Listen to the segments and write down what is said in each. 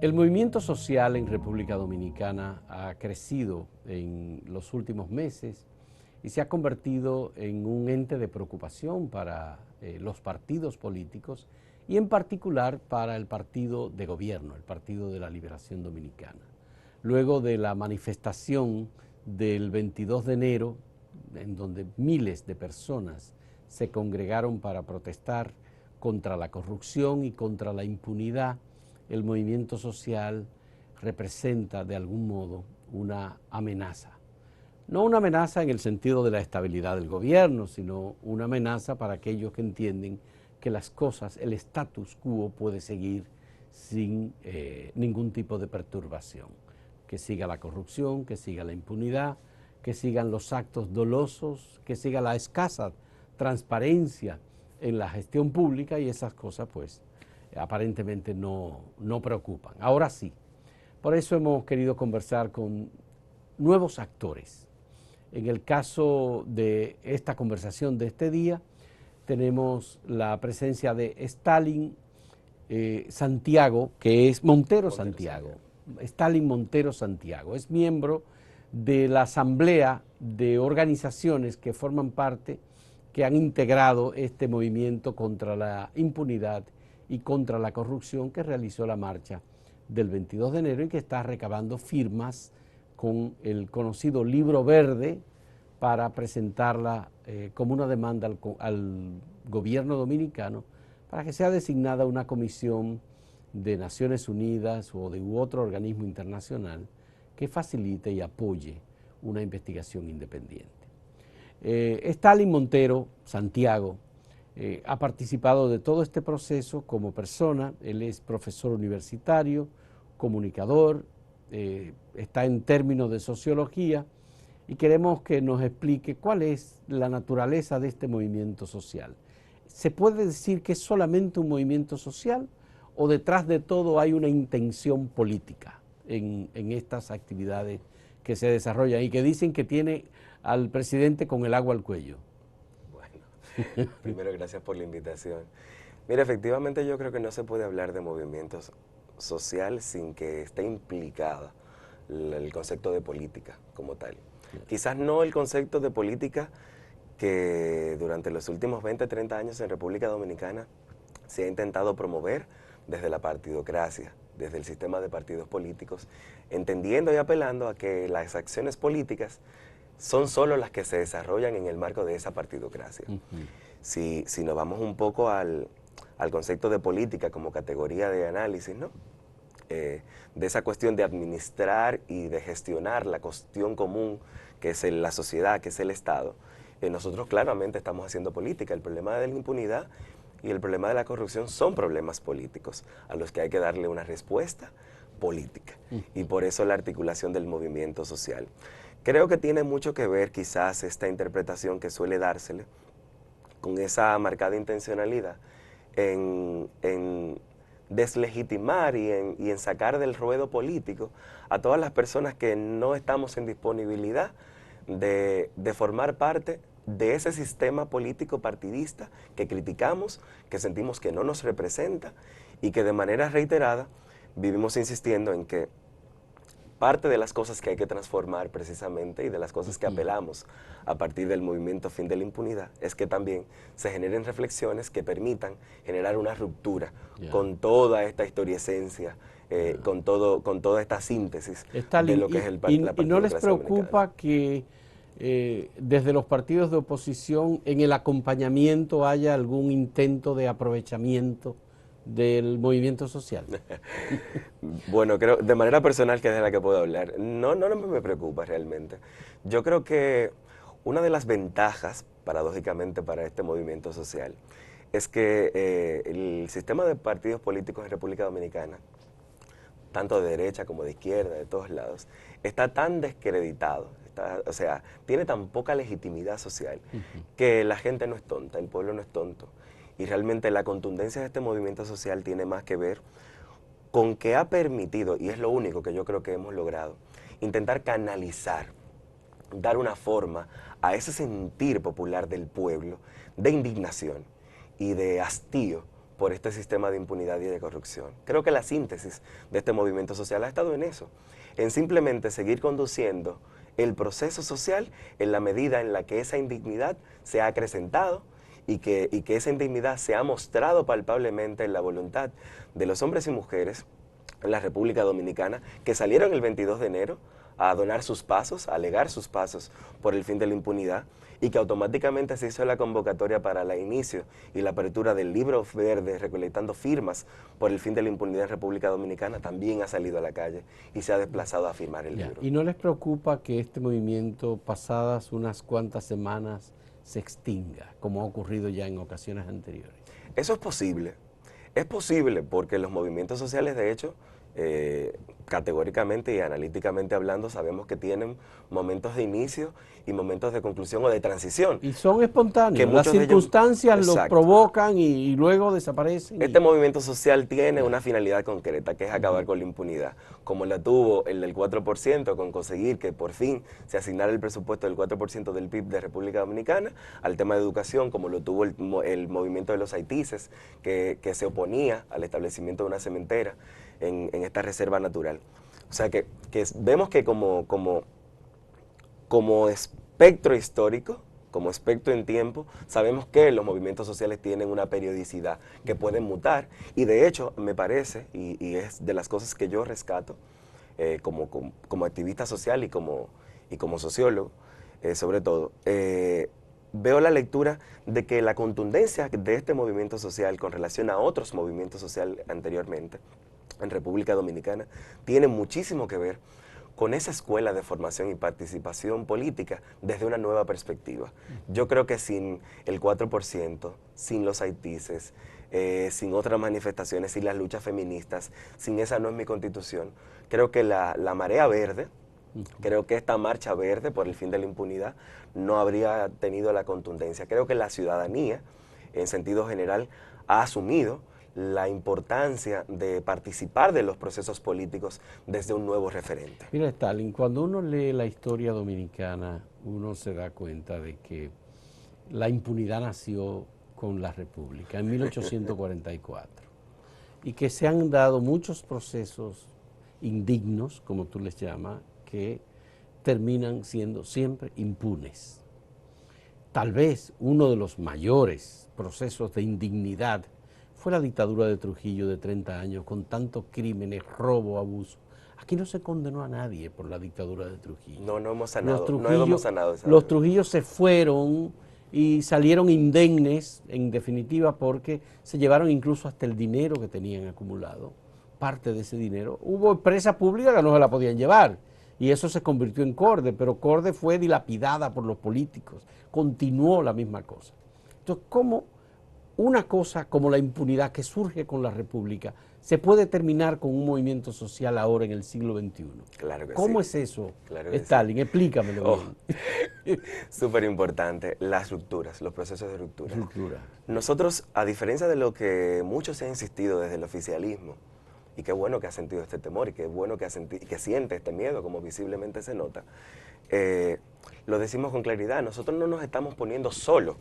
El movimiento social en República Dominicana ha crecido en los últimos meses y se ha convertido en un ente de preocupación para los partidos políticos y en particular para el partido de gobierno, el Partido de la Liberación Dominicana. Luego de la manifestación del 22 de enero, en donde miles de personas se congregaron para protestar contra la corrupción y contra la impunidad, el movimiento social representa de algún modo una amenaza. No una amenaza en el sentido de la estabilidad del gobierno, sino una amenaza para aquellos que entienden que las cosas, el status quo puede seguir sin ningún tipo de perturbación. Que siga la corrupción, que siga la impunidad, que sigan los actos dolosos, que siga la escasa transparencia en la gestión pública, y esas cosas pues aparentemente no preocupan. Ahora sí, por eso hemos querido conversar con nuevos actores. En el caso de esta conversación de este día, tenemos la presencia de Stalin Santiago, que es Montero Santiago. Stalin Montero Santiago es miembro de la asamblea de organizaciones que forman parte, que han integrado este movimiento contra la impunidad y contra la corrupción, que realizó la marcha del 22 de enero y que está recabando firmas con el conocido Libro Verde para presentarla como una demanda al gobierno dominicano para que sea designada una comisión de Naciones Unidas o de otro organismo internacional que facilite y apoye una investigación independiente. Stalin Montero Santiago ha participado de todo este proceso como persona. Él es profesor universitario, comunicador, está en términos de sociología, y queremos que nos explique cuál es la naturaleza de este movimiento social. ¿Se puede decir que es solamente un movimiento social o detrás de todo hay una intención política en estas actividades que se desarrollan y que dicen que tiene al presidente con el agua al cuello? Bueno, primero gracias por la invitación. Mira, efectivamente yo creo que no se puede hablar de movimientos social sin que esté implicada el concepto de política como tal. Quizás no el concepto de política que durante los últimos 20, 30 años en República Dominicana se ha intentado promover desde la partidocracia, desde el sistema de partidos políticos, entendiendo y apelando a que las acciones políticas son solo las que se desarrollan en el marco de esa partidocracia. Si nos vamos un poco al concepto de política como categoría de análisis, ¿no? De esa cuestión de administrar y de gestionar la cuestión común que es la sociedad, que es el Estado, nosotros claramente estamos haciendo política. El problema de la impunidad y el problema de la corrupción son problemas políticos a los que hay que darle una respuesta política, y por eso la articulación del movimiento social. Creo que tiene mucho que ver quizás esta interpretación que suele dársele con esa marcada intencionalidad en deslegitimar y en sacar del ruedo político a todas las personas que no estamos en disponibilidad de formar parte de ese sistema político partidista que criticamos, que sentimos que no nos representa y que de manera reiterada vivimos insistiendo en que parte de las cosas que hay que transformar precisamente y de las cosas que apelamos a partir del movimiento Fin de la Impunidad es que también se generen reflexiones que permitan generar una ruptura con toda esta historiesencia, con toda esta síntesis de lo que es la partidocracia ¿Y no les preocupa dominicana? que desde los partidos de oposición en el acompañamiento haya algún intento de aprovechamiento del movimiento social? Bueno, creo, de manera personal, que es de la que puedo hablar, no me preocupa realmente. Yo creo que una de las ventajas, paradójicamente, para este movimiento social es que el sistema de partidos políticos en República Dominicana, tanto de derecha como de izquierda, de todos lados, está tan descreditado, o sea, tiene tan poca legitimidad social, que la gente no es tonta, el pueblo no es tonto. Y realmente la contundencia de este movimiento social tiene más que ver con que ha permitido, y es lo único que yo creo que hemos logrado, intentar canalizar, dar una forma a ese sentir popular del pueblo de indignación y de hastío por este sistema de impunidad y de corrupción. Creo que la síntesis de este movimiento social ha estado en eso, en simplemente seguir conduciendo el proceso social en la medida en la que esa indignidad se ha acrecentado y que esa indignidad se ha mostrado palpablemente en la voluntad de los hombres y mujeres en la República Dominicana que salieron el 22 de enero a donar sus pasos, a alegar sus pasos por el fin de la impunidad, y que automáticamente se hizo la convocatoria para el inicio y la apertura del libro verde recolectando firmas por el fin de la impunidad en República Dominicana, también ha salido a la calle y se ha desplazado a firmar el libro. ¿Y no les preocupa que este movimiento, pasadas unas cuantas semanas, se extinga, como ha ocurrido ya en ocasiones anteriores? Eso es posible porque los movimientos sociales, de hecho, categóricamente y analíticamente hablando, sabemos que tienen momentos de inicio y momentos de conclusión o de transición. Y son espontáneos, las circunstancias los provocan y luego desaparecen. Este movimiento social tiene una finalidad concreta, que es acabar con la impunidad, como la tuvo el del 4%, con conseguir que por fin se asignara el presupuesto del 4% del PIB de República Dominicana al tema de educación, como lo tuvo el movimiento de los haitises, que se oponía al establecimiento de una cementera en esta reserva natural. O sea que vemos que como espectro histórico, como espectro en tiempo, sabemos que los movimientos sociales tienen una periodicidad que pueden mutar, y de hecho me parece, y es de las cosas que yo rescato como activista social y como sociólogo, sobre todo, veo la lectura de que la contundencia de este movimiento social con relación a otros movimientos sociales anteriormente en República Dominicana tiene muchísimo que ver con esa escuela de formación y participación política desde una nueva perspectiva. Yo creo que sin el 4%, sin los haitises, sin otras manifestaciones, sin las luchas feministas, sin esa no es mi constitución, creo que la marea verde, creo que esta marcha verde por el fin de la impunidad no habría tenido la contundencia. Creo que la ciudadanía, en sentido general, ha asumido la importancia de participar de los procesos políticos desde un nuevo referente. Mira, Stalin, cuando uno lee la historia dominicana, uno se da cuenta de que la impunidad nació con la República en 1844 y que se han dado muchos procesos indignos, como tú les llamas, que terminan siendo siempre impunes. Tal vez uno de los mayores procesos de indignidad fue la dictadura de Trujillo de 30 años, con tantos crímenes, robo, abuso. Aquí no se condenó a nadie por la dictadura de Trujillo. No hemos sanado, no hemos sanado esa Los Trujillos se fueron y salieron indemnes, en definitiva, porque se llevaron incluso hasta el dinero que tenían acumulado, parte de ese dinero. Hubo empresa pública que no se la podían llevar, y eso se convirtió en Corde, pero Corde fue dilapidada por los políticos, continuó la misma cosa. Entonces, ¿cómo una cosa como la impunidad que surge con la República se puede terminar con un movimiento social ahora en el siglo XXI? Claro que ¿Cómo sí. es eso, Claro que Stalin? Sí. Explícamelo bien. Súper importante, las rupturas, los procesos de ruptura. Ruptura. Nosotros, a diferencia de lo que muchos se han insistido desde el oficialismo, y qué bueno que ha sentido este temor, y qué bueno que siente este miedo, como visiblemente se nota, lo decimos con claridad, nosotros no nos estamos poniendo solo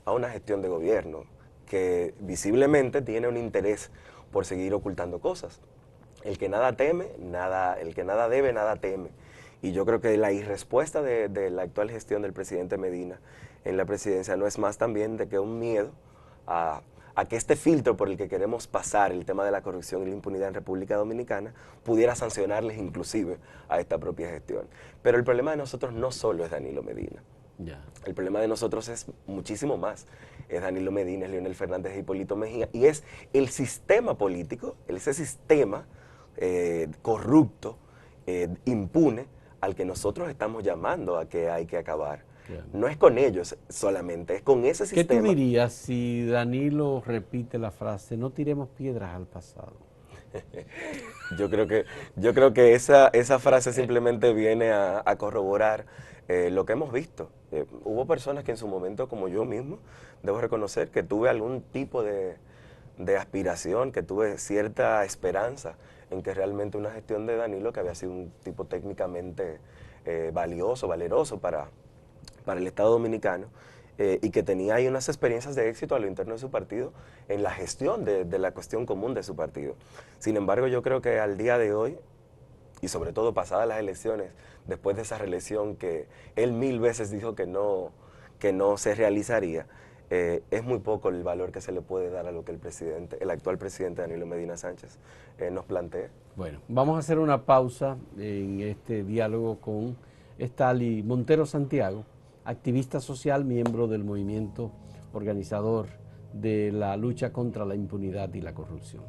a una gestión de gobierno que visiblemente tiene un interés por seguir ocultando cosas. El que nada teme, el que nada debe, nada teme. Y yo creo que la irrespuesta de la actual gestión del presidente Medina en la presidencia no es más también de que un miedo a que este filtro por el que queremos pasar el tema de la corrupción y la impunidad en República Dominicana pudiera sancionarles inclusive a esta propia gestión. Pero el problema de nosotros no solo es Danilo Medina. Ya. El problema de nosotros es muchísimo más. Es Danilo Medina, es Leonel Fernández e Hipólito Mejía, y es el sistema político, ese sistema corrupto, impune, al que nosotros estamos llamando a que hay que acabar. Claro. No es con ellos solamente, es con ese sistema. ¿Qué tú dirías si Danilo repite la frase, no tiremos piedras al pasado? Yo creo que esa frase simplemente viene a corroborar lo que hemos visto. Hubo personas que en su momento, como yo mismo, debo reconocer que tuve algún tipo de aspiración, que tuve cierta esperanza en que realmente una gestión de Danilo, que había sido un tipo técnicamente valioso, valeroso para el Estado Dominicano, y que tenía ahí unas experiencias de éxito a lo interno de su partido en la gestión de la cuestión común de su partido. Sin embargo, yo creo que al día de hoy, y sobre todo pasadas las elecciones, después de esa reelección que él 1000 veces dijo que no se realizaría, es muy poco el valor que se le puede dar a lo que el actual presidente Danilo Medina Sánchez nos plantea. Bueno, vamos a hacer una pausa en este diálogo con Estali Montero Santiago, activista social, miembro del movimiento organizador de la lucha contra la impunidad y la corrupción.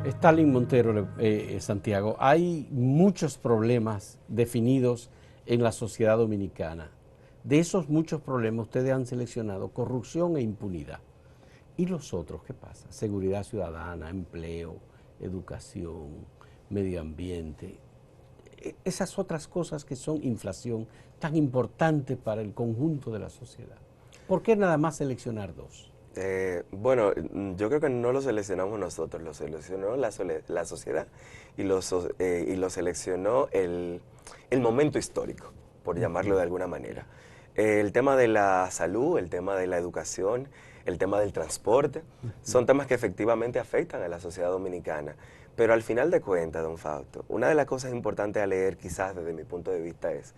Stalin Montero Santiago, hay muchos problemas definidos en la sociedad dominicana. De esos muchos problemas ustedes han seleccionado corrupción e impunidad. ¿Y los otros qué pasa? Seguridad ciudadana, empleo, educación, medio ambiente. Esas otras cosas que son inflación tan importantes para el conjunto de la sociedad. ¿Por qué nada más seleccionar dos? Bueno, yo creo que no lo seleccionamos nosotros, lo seleccionó la sociedad y lo seleccionó el momento histórico, por llamarlo de alguna manera. El tema de la salud, el tema de la educación, el tema del transporte, son temas que efectivamente afectan a la sociedad dominicana. Pero al final de cuentas, don Fausto, una de las cosas importantes a leer, quizás desde mi punto de vista, es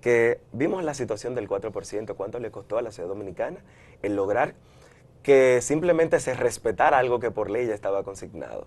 que vimos la situación del 4%, cuánto le costó a la sociedad dominicana el lograr que simplemente se respetara algo que por ley ya estaba consignado.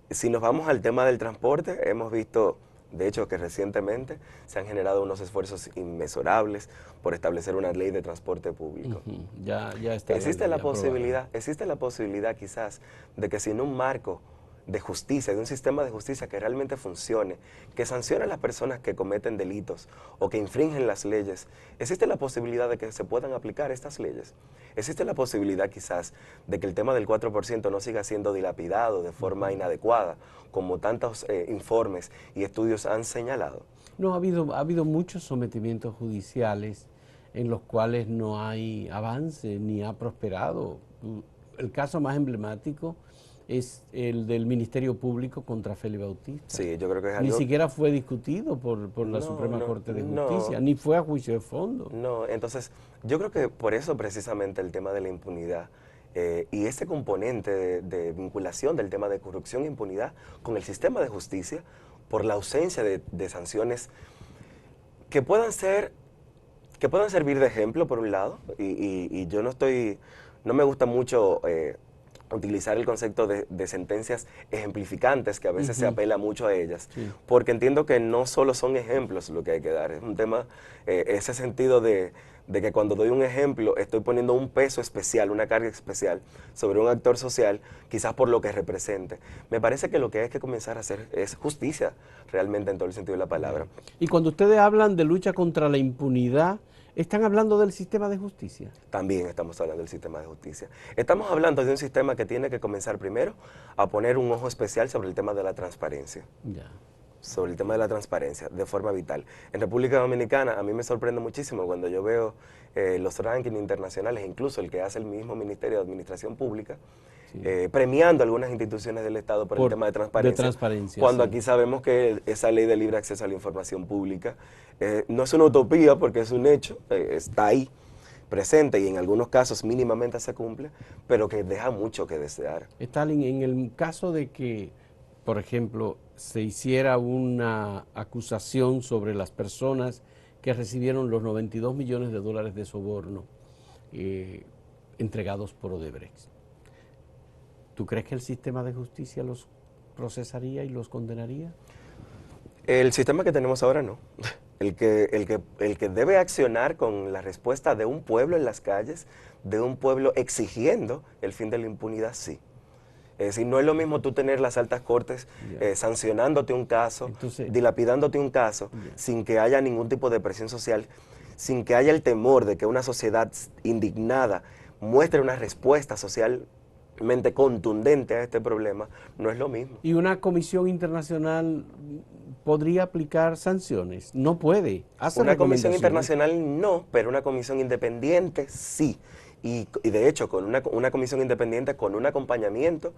Si nos vamos al tema del transporte, hemos visto, de hecho, que recientemente se han generado unos esfuerzos inmesurables por establecer una ley de transporte público. Ya está. Existe la posibilidad quizás de que sin un marco de justicia, de un sistema de justicia que realmente funcione, que sancione a las personas que cometen delitos o que infringen las leyes, existe la posibilidad de que se puedan aplicar estas leyes. Existe la posibilidad quizás de que el tema del 4% no siga siendo dilapidado de forma inadecuada, como tantos informes y estudios han señalado. No, ha habido muchos sometimientos judiciales en los cuales no hay avance ni ha prosperado. El caso más emblemático es el del Ministerio Público contra Félix Bautista. Sí, yo creo que es algo... Ni siquiera fue discutido por la Suprema Corte de Justicia, ni fue a juicio de fondo. No, entonces yo creo que por eso precisamente el tema de la impunidad y ese componente de vinculación del tema de corrupción e impunidad con el sistema de justicia, por la ausencia de sanciones que puedan servir de ejemplo por un lado, y yo no me gusta mucho utilizar el concepto de sentencias ejemplificantes, que a veces se apela mucho a ellas, porque entiendo que no solo son ejemplos lo que hay que dar, es un tema, ese sentido de que cuando doy un ejemplo estoy poniendo un peso especial, una carga especial sobre un actor social, quizás por lo que represente. Me parece que lo que hay que comenzar a hacer es justicia, realmente en todo el sentido de la palabra. Y cuando ustedes hablan de lucha contra la impunidad, ¿están hablando del sistema de justicia? También estamos hablando del sistema de justicia. Estamos hablando de un sistema que tiene que comenzar primero a poner un ojo especial sobre el tema de la transparencia. Sobre el tema de la transparencia, de forma vital. En República Dominicana, a mí me sorprende muchísimo cuando yo veo los rankings internacionales, incluso el que hace el mismo Ministerio de Administración Pública, premiando algunas instituciones del Estado por el tema de transparencia, cuando aquí sabemos que esa ley de libre acceso a la información pública no es una utopía porque es un hecho, está ahí presente y en algunos casos mínimamente se cumple, pero que deja mucho que desear. Stalin, en el caso de que, por ejemplo, se hiciera una acusación sobre las personas que recibieron los 92 millones de dólares de soborno entregados por Odebrecht, ¿tú crees que el sistema de justicia los procesaría y los condenaría? El sistema que tenemos ahora no. El que debe accionar con la respuesta de un pueblo en las calles, de un pueblo exigiendo el fin de la impunidad, sí. Es decir, no es lo mismo tú tener las altas cortes sancionándote un caso, dilapidándote un caso, sin que haya ningún tipo de presión social, sin que haya el temor de que una sociedad indignada muestre una respuesta socialmente contundente a este problema, no es lo mismo. ¿Y una comisión internacional podría aplicar sanciones? No puede. Una comisión internacional no, pero una comisión independiente sí. y de hecho con una comisión independiente con un acompañamiento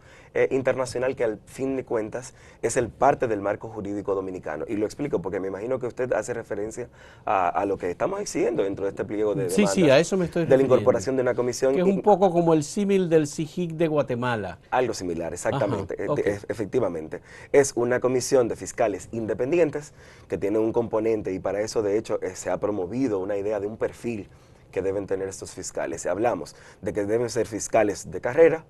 internacional que al fin de cuentas es el parte del marco jurídico dominicano. Y lo explico porque me imagino que usted hace referencia a lo que estamos exigiendo dentro de este pliego de Sí, demandas, sí, a eso me estoy de la refiriendo. incorporación de una comisión. Que es un poco como el símil del CIGIC de Guatemala. Algo similar, Ajá, exactamente, ok. efectivamente. Es una comisión de fiscales independientes que tiene un componente y para eso de hecho se ha promovido una idea de un perfil que deben tener estos fiscales. Hablamos de que deben ser fiscales de carrera,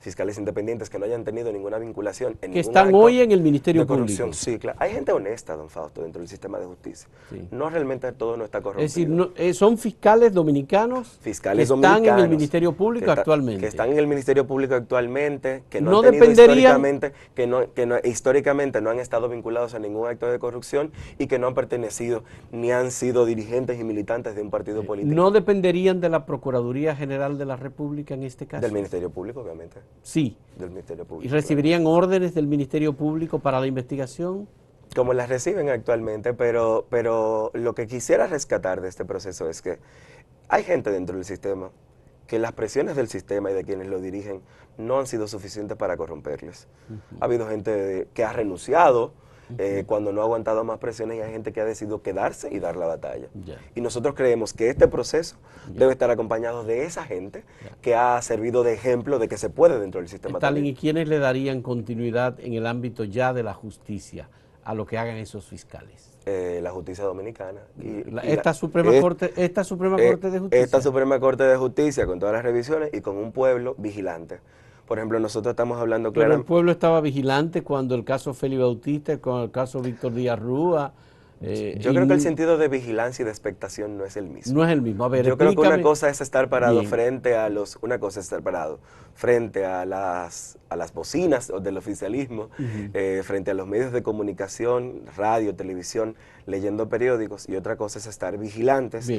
fiscales independientes que no hayan tenido ninguna vinculación en Que ningún están acto hoy en el Ministerio de corrupción. Público. Sí, claro. Hay gente honesta, don Fausto, dentro del sistema de justicia. Sí. No realmente todo no está Es decir, corrompido. son fiscales dominicanos Fiscales que están en el dominicanos Ministerio Público que actualmente. están en el Ministerio Público actualmente, que no, No han tenido dependerían, históricamente no han estado vinculados a ningún acto de corrupción y que no han pertenecido ni han sido dirigentes y militantes de un partido político. no dependerían de la Procuraduría General de la República en este caso. Del Ministerio Público, obviamente. Sí. Del Ministerio Público. ¿Y recibirían órdenes del Ministerio Público para la investigación? Como las reciben actualmente, pero lo que quisiera rescatar de este proceso es que hay gente dentro del sistema que las presiones del sistema y de quienes lo dirigen no han sido suficientes para corromperles. Ha habido gente que ha renunciado cuando no ha aguantado más presiones y hay gente que ha decidido quedarse y dar la batalla. Ya. Y nosotros creemos que este proceso debe estar acompañado de esa gente que ha servido de ejemplo de que se puede dentro del sistema Stalin, también. ¿y quiénes le darían continuidad en el ámbito ya de la justicia a lo que hagan esos fiscales? La justicia dominicana. Esta Suprema Corte de Justicia. Esta Suprema Corte de Justicia con todas las revisiones y con un pueblo vigilante. Por ejemplo, nosotros estamos hablando Pero el claramente. pueblo estaba vigilante cuando el caso Félix Bautista, con el caso Víctor Díaz Rúa. Yo creo que el sentido de vigilancia y de expectación no es el mismo. No es el mismo. A ver, yo creo que una explícame. cosa es estar parado Bien. una cosa es estar parado frente a las bocinas del oficialismo, frente a los medios de comunicación, radio, televisión, leyendo periódicos, y otra cosa es estar vigilantes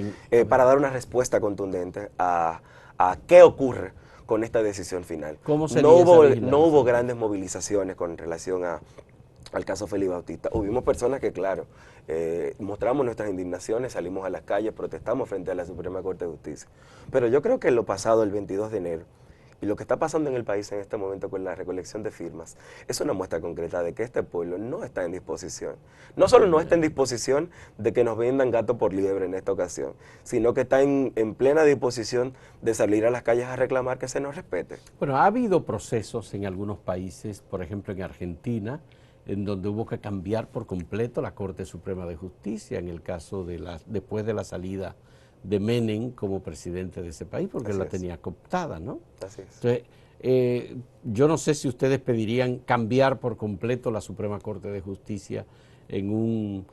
para dar una respuesta contundente a qué ocurre con esta decisión final. ¿Cómo sería no esa hubo grandes movilizaciones con relación al caso Félix Bautista. Hubimos personas que, claro, mostramos nuestras indignaciones, salimos a las calles, protestamos frente a la Suprema Corte de Justicia. Pero yo creo que lo pasado el 22 de enero y lo que está pasando en el país en este momento con la recolección de firmas es una muestra concreta de que este pueblo no está en disposición. No solo no está en disposición de que nos vendan gato por liebre en esta ocasión, sino que está en plena disposición de salir a las calles a reclamar que se nos respete. Bueno, ha habido procesos en algunos países, por ejemplo en Argentina, en donde hubo que cambiar por completo la Corte Suprema de Justicia, en el caso después de la salida de Menem como presidente de ese país, porque él la tenía cooptada, ¿no? Así es. Entonces, yo no sé si ustedes pedirían cambiar por completo la Suprema Corte de Justicia en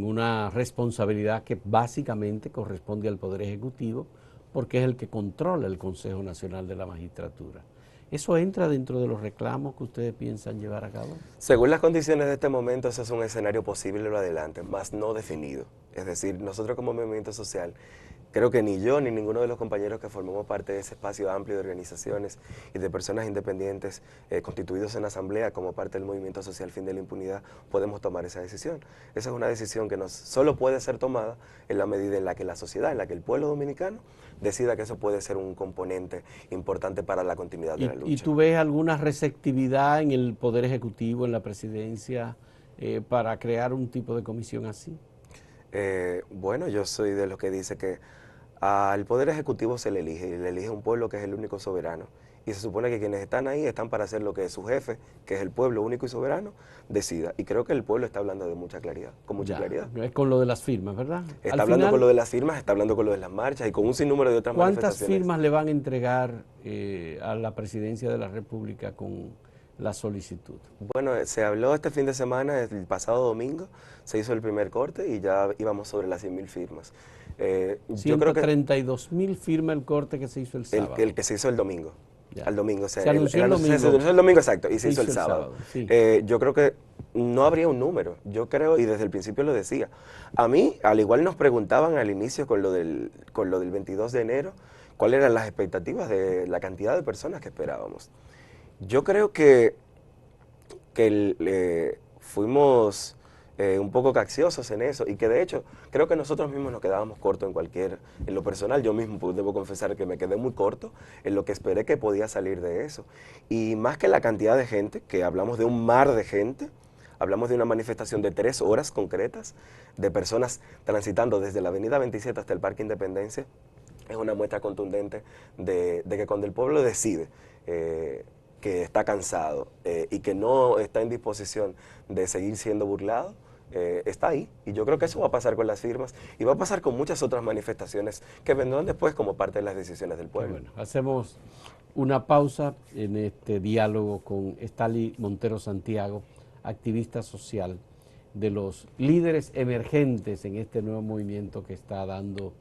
una responsabilidad que básicamente corresponde al Poder Ejecutivo, porque es el que controla el Consejo Nacional de la Magistratura. ¿Eso entra dentro de los reclamos que ustedes piensan llevar a cabo? Según las condiciones de este momento, ese es un escenario posible lo adelante, más no definido. Es decir, nosotros como movimiento social, creo que ni yo ni ninguno de los compañeros que formamos parte de ese espacio amplio de organizaciones y de personas independientes constituidos en asamblea como parte del movimiento social Fin de la Impunidad, podemos tomar esa decisión. Esa es una decisión que solo puede ser tomada en la medida en la que la sociedad, en la que el pueblo dominicano decida que eso puede ser un componente importante para la continuidad de la lucha. ¿Y tú ves alguna receptividad en el Poder Ejecutivo, en la presidencia, para crear un tipo de comisión así? Bueno, yo soy de los que dice que al Poder Ejecutivo se le elige, y le elige un pueblo que es el único soberano. Y se supone que quienes están ahí están para hacer lo que su jefe, que es el pueblo único y soberano, decida. Y creo que el pueblo está hablando de mucha claridad, con mucha claridad. Es con lo de las firmas, ¿verdad? Está hablando con lo de las firmas, está hablando con lo de las marchas y con un sinnúmero de otras manifestaciones. ¿Cuántas firmas le van a entregar a la presidencia de la República con la solicitud? Bueno, se habló este fin de semana, el pasado domingo, se hizo el primer corte y ya íbamos sobre las 100.000 firmas. Yo creo que 132.000 firmas el corte que se hizo el sábado. El que se hizo el domingo. Al domingo. Se anunció el domingo. Se anunció el domingo, exacto, y se hizo el sábado. Sí. Yo creo que no habría un número. Yo creo, y desde el principio lo decía. A mí, al igual nos preguntaban al inicio con lo del 22 de enero, cuáles eran las expectativas de la cantidad de personas que esperábamos. Yo creo que fuimos un poco cacciosos en eso, y que de hecho creo que nosotros mismos nos quedábamos cortos en lo personal, yo mismo pues, debo confesar que me quedé muy corto en lo que esperé que podía salir de eso. Y más que la cantidad de gente, que hablamos de un mar de gente, hablamos de una manifestación de 3 horas concretas, de personas transitando desde la avenida 27 hasta el Parque Independencia, es una muestra contundente de que cuando el pueblo decide que está cansado y que no está en disposición de seguir siendo burlado, está ahí. Y yo creo que eso va a pasar con las firmas y va a pasar con muchas otras manifestaciones que vendrán después como parte de las decisiones del pueblo. Bueno, hacemos una pausa en este diálogo con Estali Montero Santiago, activista social, de los líderes emergentes en este nuevo movimiento que está dando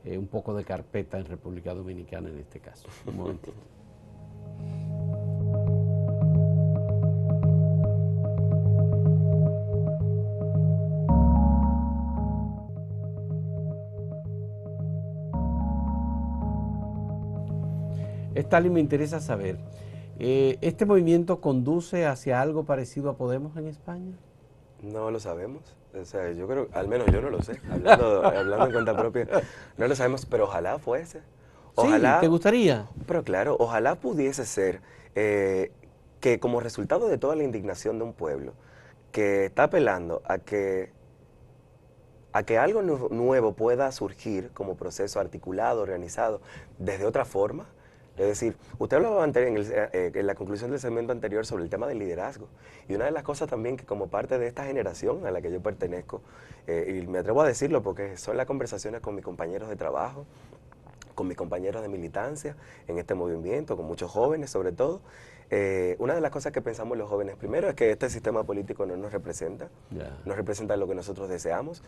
un poco de carpeta en República Dominicana en este caso. Un momentito. Stalin, me interesa saber, ¿este movimiento conduce hacia algo parecido a Podemos en España? No lo sabemos. O sea, yo creo, al menos yo no lo sé, hablando en cuenta propia, no lo sabemos, pero ojalá fuese. Ojalá, Sí, ¿te gustaría? pero claro, ojalá pudiese ser que como resultado de toda la indignación de un pueblo que está apelando a que algo nuevo pueda surgir como proceso articulado, organizado, desde otra forma. Es decir, usted hablaba en la conclusión del segmento anterior sobre el tema del liderazgo. Y una de las cosas también que como parte de esta generación a la que yo pertenezco, y me atrevo a decirlo porque son las conversaciones con mis compañeros de trabajo, con mis compañeros de militancia en este movimiento, con muchos jóvenes sobre todo, una de las cosas que pensamos los jóvenes, primero es que este sistema político no nos representa, no representa lo que nosotros deseamos.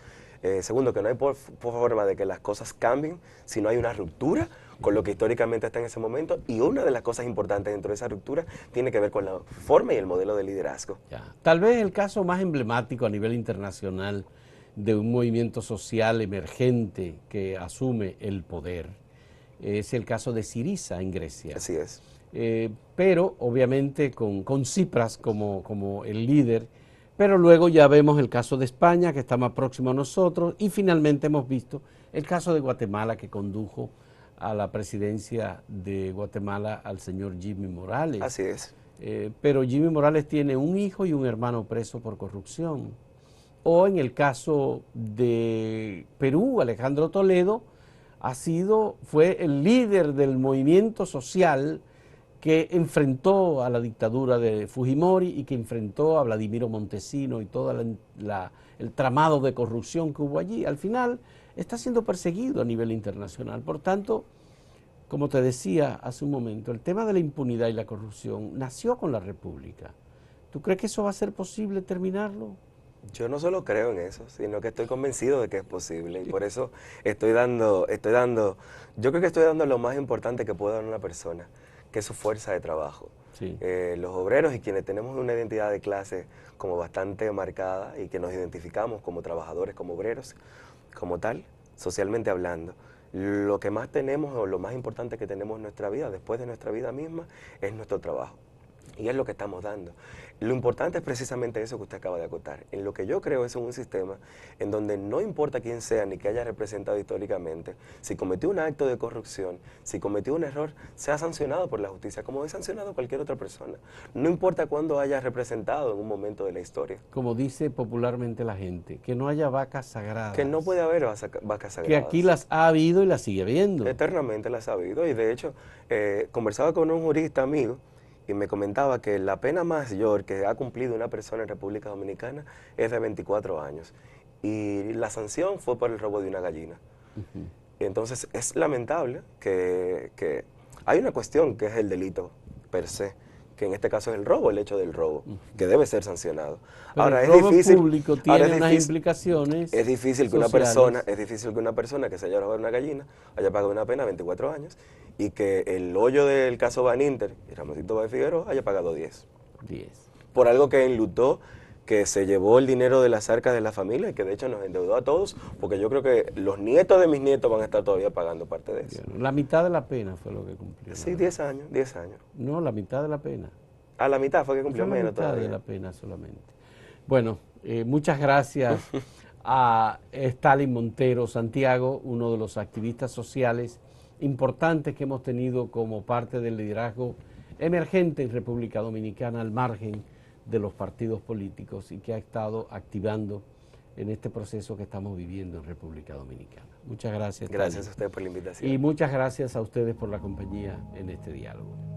Segundo, que no hay por forma de que las cosas cambien si no hay una ruptura con lo que históricamente está en ese momento. Y una de las cosas importantes dentro de esa ruptura tiene que ver con la forma y el modelo de liderazgo. Tal vez el caso más emblemático a nivel internacional de un movimiento social emergente que asume el poder es el caso de Syriza en Grecia. Así es. Pero obviamente con Tsipras como el líder, pero luego ya vemos el caso de España, que está más próximo a nosotros, y finalmente hemos visto el caso de Guatemala, que condujo a la presidencia de Guatemala al señor Jimmy Morales. Así es. Pero Jimmy Morales tiene un hijo y un hermano preso por corrupción. O en el caso de Perú, Alejandro Toledo fue el líder del movimiento social que enfrentó a la dictadura de Fujimori y que enfrentó a Vladimiro Montesino y todo el tramado de corrupción que hubo allí. Al final está siendo perseguido a nivel internacional. Por tanto, como te decía hace un momento, el tema de la impunidad y la corrupción nació con la República. ¿Tú crees que eso va a ser posible terminarlo? Yo no solo creo en eso, sino que estoy convencido de que es posible. Y por eso yo creo que estoy dando lo más importante que puede dar una persona, que es su fuerza de trabajo. Sí. Los obreros y quienes tenemos una identidad de clase como bastante marcada y que nos identificamos como trabajadores, como obreros, como tal, socialmente hablando, lo que más tenemos o lo más importante que tenemos en nuestra vida, después de nuestra vida misma, es nuestro trabajo. Y es lo que estamos dando. Lo importante es precisamente eso que usted acaba de acotar. En lo que yo creo es un sistema en donde no importa quién sea ni que haya representado históricamente, si cometió un acto de corrupción, si cometió un error, sea sancionado por la justicia como es sancionado cualquier otra persona. No importa cuándo haya representado en un momento de la historia. Como dice popularmente la gente, que no haya vacas sagradas. Que no puede haber vacas sagradas. Que aquí las ha habido y las sigue habiendo. Eternamente las ha habido. Y de hecho, conversaba con un jurista amigo y me comentaba que la pena mayor que ha cumplido una persona en República Dominicana es de 24 años. Y la sanción fue por el robo de una gallina. Y entonces es lamentable que hay una cuestión que es el delito per se, que en este caso es el robo, el hecho del robo, que debe ser sancionado. Pero ahora, el robo público tiene unas implicaciones Es difícil que una persona que se haya robado una gallina haya pagado una pena de 24 años y que el hoyo del caso Van Inter y Ramosito Báez Figueroa haya pagado 10. Por algo que enlutó, que se llevó el dinero de las arcas de la familia y que de hecho nos endeudó a todos, porque yo creo que los nietos de mis nietos van a estar todavía pagando parte de eso. La mitad de la pena fue lo que cumplió. Sí, 10 años. No, la mitad de la pena. A la mitad fue que cumplió menos todavía. La mitad de la pena solamente. Bueno, Muchas gracias a Stalin Montero Santiago, uno de los activistas sociales importantes que hemos tenido como parte del liderazgo emergente en República Dominicana al margen de los partidos políticos y que ha estado activando en este proceso que estamos viviendo en República Dominicana. Muchas gracias. Gracias a usted por la invitación. Y muchas gracias a ustedes por la compañía en este diálogo.